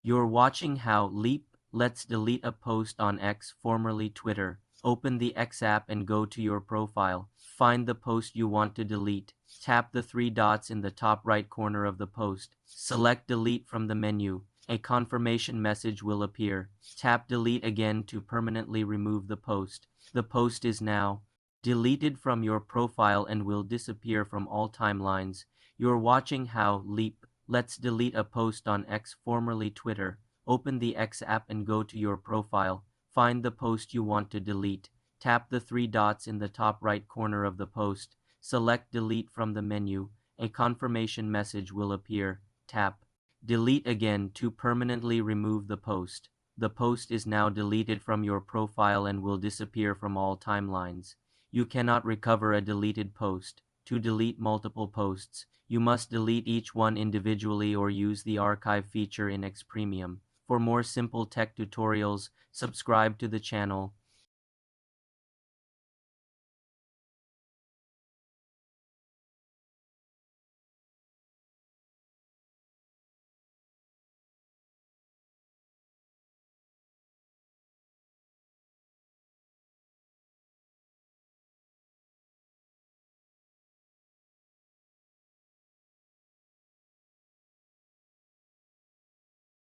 You're watching how Leap Let's delete a post on X, formerly Twitter. Open the X app and go to your profile. Find the post you want to delete. Tap the three dots in the top right corner of the post. Select Delete from the menu. A confirmation message will appear. Tap Delete again to permanently remove the post. The post is now deleted from your profile and will disappear from all timelines. You're watching how Leap Let's delete a post on X, formerly Twitter. Open the X app and go to your profile. Find the post you want to delete. Tap the three dots in the top right corner of the post. Select Delete from the menu. A confirmation message will appear. Tap Delete again to permanently remove the post. The post is now deleted from your profile and will disappear from all timelines. You cannot recover a deleted post. To delete multiple posts, you must delete each one individually or use the archive feature in X Premium. For more simple tech tutorials, subscribe to the channel.